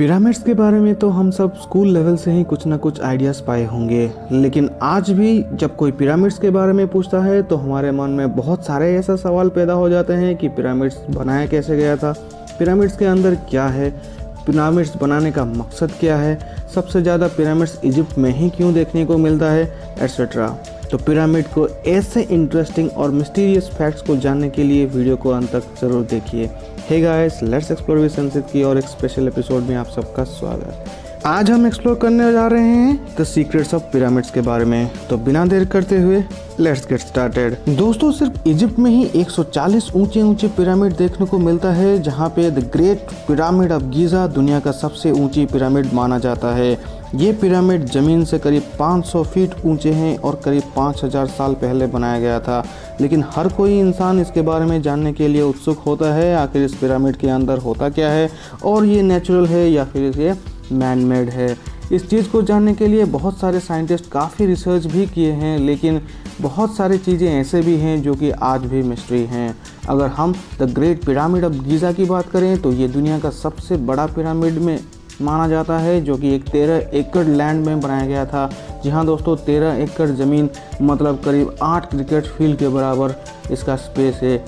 Pyramids के बारे में तो हम सब स्कूल लेवल से ही कुछ ना कुछ आइडियाज़ पाए होंगे, लेकिन आज भी जब कोई पिरामिड्स के बारे में पूछता है तो हमारे मन में बहुत सारे ऐसा सवाल पैदा हो जाते हैं कि पिरामिड्स बनाया कैसे गया था, पिरामिड्स के अंदर क्या है, पिरामिड्स बनाने का मकसद क्या है, सबसे ज़्यादा पिरामिड्स इजिप्ट में ही क्यों देखने को मिलता है, एट्सेट्रा। तो पिरामिड को ऐसे इंटरेस्टिंग और मिस्टीरियस फैक्ट्स को जानने के लिए वीडियो को अंत तक जरूर देखिए। Hey guys, let's explore with संसित की और एक स्पेशल एपिसोड में आप सबका स्वागत। आज हम एक्सप्लोर करने जा रहे हैं द सीक्रेट्स ऑफ पिरामिड्स के बारे में। तो बिना देर करते हुए लेट्स गेट स्टार्टेड। दोस्तों, सिर्फ इजिप्ट में ही 140 ऊंचे पिरामिड देखने को मिलता है, जहां पे the great pyramid of Giza दुनिया का सबसे ऊंची पिरामिड माना जाता है। ये पिरामिड जमीन से करीब 500 फीट ऊंचे हैं और करीब 5000 साल पहले बनाया गया था, लेकिन हर कोई इंसान इसके बारे में जानने के लिए उत्सुक होता है आखिर इस पिरामिड के अंदर होता क्या है और ये नेचुरल है या फिर ये मैन मेड है। इस चीज़ को जानने के लिए बहुत सारे साइंटिस्ट काफ़ी रिसर्च भी किए हैं, लेकिन बहुत सारी चीज़ें ऐसे भी हैं जो कि आज भी मिस्ट्री हैं। अगर हम the great pyramid of Giza की बात करें तो ये दुनिया का सबसे बड़ा पिरामिड में माना जाता है, जो कि एक 13 एकड़ लैंड में बनाया गया था। जी हाँ दोस्तों, 13 एकड़ ज़मीन मतलब करीब 8 क्रिकेट फील्ड के बराबर इसका स्पेस है।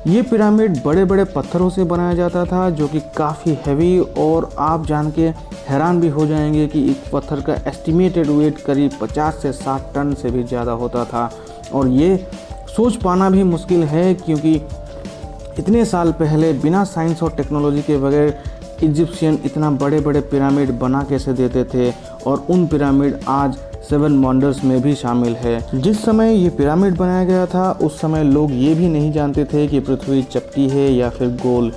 ये पिरामिड बड़े बड़े पत्थरों से बनाया जाता था, जो कि काफ़ी हैवी, और आप जान के हैरान भी हो जाएंगे कि एक पत्थर का एस्टिमेटेड वेट करीब 50 से 60 टन से भी ज़्यादा होता था। और ये सोच पाना भी मुश्किल है, क्योंकि इतने साल पहले बिना साइंस और टेक्नोलॉजी के बगैर इजिप्शियन इतना बड़े बड़े पिरामिड बना कैसे देते थे, और उन पिरामिड आज 7 वंडर्स में भी शामिल है। जिस समय ये पिरामिड बनाया गया था उस समय लोग ये भी नहीं जानते थे कि पृथ्वी चपटी है या फिर गोल।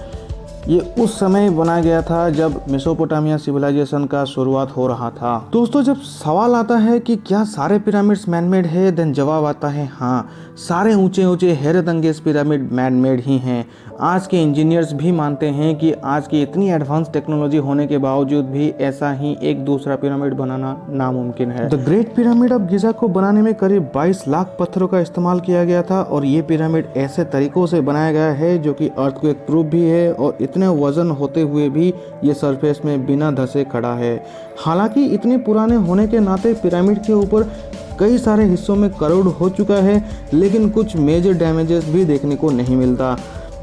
ये उस समय बनाया गया था जब मेसोपोटामिया सिविलाइजेशन का शुरुआत हो रहा था। दोस्तों, जब सवाल आता है कि क्या सारे पिरामिड्स मैनमेड है, देन जवाब आता है हाँ, सारे ऊंचे हैरत अंगेज पिरामिड मैनमेड ही हैं। आज के इंजीनियर्स भी मानते हैं कि आज की इतनी एडवांस टेक्नोलॉजी होने के बावजूद भी ऐसा ही एक दूसरा पिरामिड बनाना नामुमकिन है। The great pyramid of Giza को बनाने में करीब 22 लाख पत्थरों का इस्तेमाल किया गया था, और ये पिरामिड ऐसे तरीकों से बनाया गया है जो कि अर्थक्वेक प्रूफ भी है, और इतने वजन होते हुए भी ये सरफेस में बिना धंसे खड़ा है। हालांकि इतने पुराने होने के नाते पिरामिड के ऊपर कई सारे हिस्सों में करोड़ हो चुका है, लेकिन कुछ मेजर डैमेजेस भी देखने को नहीं मिलता।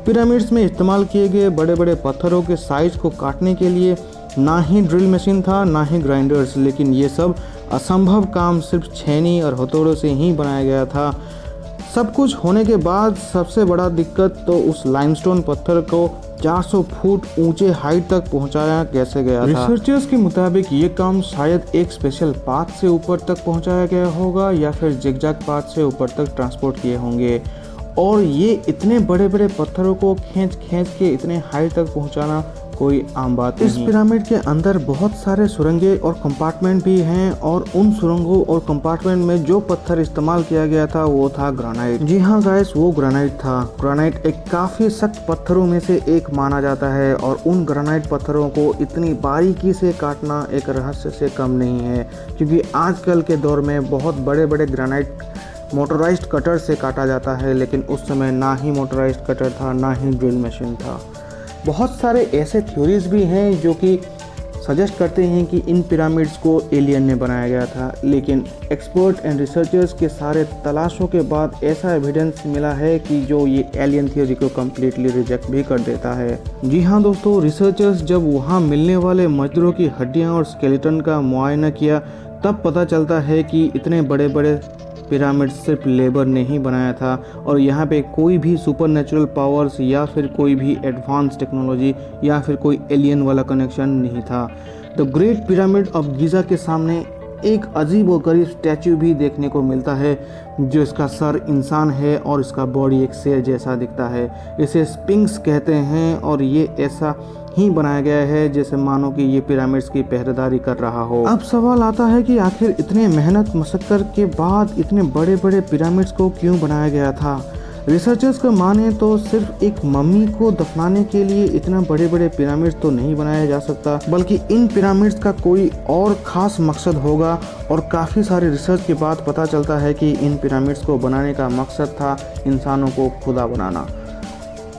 पिरामिड्स में इस्तेमाल किए गए बड़े बड़े पत्थरों के साइज को काटने के लिए ना ही ड्रिल मशीन था ना ही ग्राइंडर्स, लेकिन ये सब असंभव काम सिर्फ छेनी और हथौड़ों से ही बनाया गया था। सब कुछ होने के बाद सबसे बड़ा दिक्कत तो उस लाइमस्टोन पत्थर को 400 फुट ऊंचे हाइट तक पहुंचाया कैसे गया था। रिसर्चर्स के मुताबिक ये काम शायद एक स्पेशल पाथ से ऊपर तक पहुंचाया गया होगा, या फिर जिगजैग पाथ से ऊपर तक ट्रांसपोर्ट किए होंगे। और ये इतने बड़े बड़े पत्थरों को खींच के इतने हाइट तक पहुंचाना कोई आम बात नहीं। इस पिरामिड के अंदर बहुत सारे सुरंगें और कंपार्टमेंट भी हैं, और उन सुरंगों और कंपार्टमेंट में जो पत्थर इस्तेमाल किया गया था वो था ग्रेनाइट। जी हाँ गाइस, वो ग्रेनाइट था। ग्रेनाइट एक काफ़ी सख्त पत्थरों में से एक माना जाता है, और उन ग्रेनाइट पत्थरों को इतनी बारीकी से काटना एक रहस्य से कम नहीं है, क्योंकि आजकल के दौर में बहुत बड़े बड़े ग्रेनाइट मोटराइज्ड कटर से काटा जाता है, लेकिन उस समय ना ही मोटराइज्ड कटर था ना ही ड्रिल मशीन था। बहुत सारे ऐसे थ्योरीज भी हैं जो कि सजेस्ट करते हैं कि इन पिरामिड्स को एलियन ने बनाया गया था, लेकिन एक्सपर्ट एंड रिसर्चर्स के सारे तलाशों के बाद ऐसा एविडेंस मिला है कि जो ये एलियन थ्योरी को कम्प्लीटली रिजेक्ट भी कर देता है। जी हाँ दोस्तों, रिसर्चर्स जब वहाँ मिलने वाले मजदूरों की हड्डियाँ और स्केलेटन का मुआयना किया तब पता चलता है कि इतने बड़े बड़े पिरामिड सिर्फ लेबर ने ही बनाया था, और यहाँ पे कोई भी सुपरनेचुरल पावर्स या फिर कोई भी एडवांस टेक्नोलॉजी या फिर कोई एलियन वाला कनेक्शन नहीं था। The great pyramid of Giza के सामने एक अजीब और गरीब स्टैचू भी देखने को मिलता है, जो इसका सर इंसान है और इसका बॉडी एक शेर जैसा दिखता है। इसे स्पिंक्स कहते हैं, और ये ऐसा ही बनाया गया है जैसे मानो कि ये पिरामिड्स की पहरेदारी कर रहा हो। अब सवाल आता है कि आखिर इतने मेहनत मशक्कत के बाद इतने बड़े बड़े पिरामिड्स को क्यों बनाया गया था। रिसर्चर्स का माने तो सिर्फ एक मम्मी को दफनाने के लिए इतना बड़े बड़े पिरामिड्स तो नहीं बनाया जा सकता, बल्कि इन पिरामिड्स का कोई और ख़ास मकसद होगा। और काफ़ी सारे रिसर्च के बाद पता चलता है कि इन पिरामिड्स को बनाने का मकसद था इंसानों को खुदा बनाना।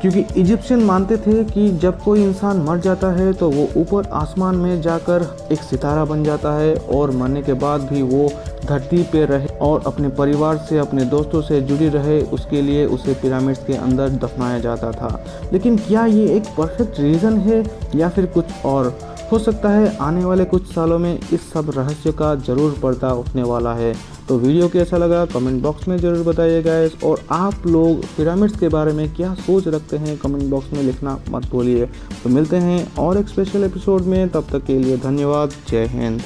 क्योंकि इजिप्शियन मानते थे कि जब कोई इंसान मर जाता है तो वो ऊपर आसमान में जाकर एक सितारा बन जाता है और मरने के बाद भी वो धरती पे रहे और अपने परिवार से, अपने दोस्तों से जुड़ी रहे, उसके लिए उसे पिरामिड्स के अंदर दफनाया जाता था। लेकिन क्या ये एक परफेक्ट रीज़न है या फिर कुछ और? हो सकता है आने वाले कुछ सालों में इस सब रहस्य का ज़रूर पर्दा उठने वाला है। तो वीडियो कैसा लगा कमेंट बॉक्स में ज़रूर बताइएगा और आप लोग पिरामिड्स के बारे में क्या सोच रखते हैं कमेंट बॉक्स में लिखना मत भूलिए। तो मिलते हैं और एक स्पेशल एपिसोड में, तब तक के लिए धन्यवाद। जय हिंद।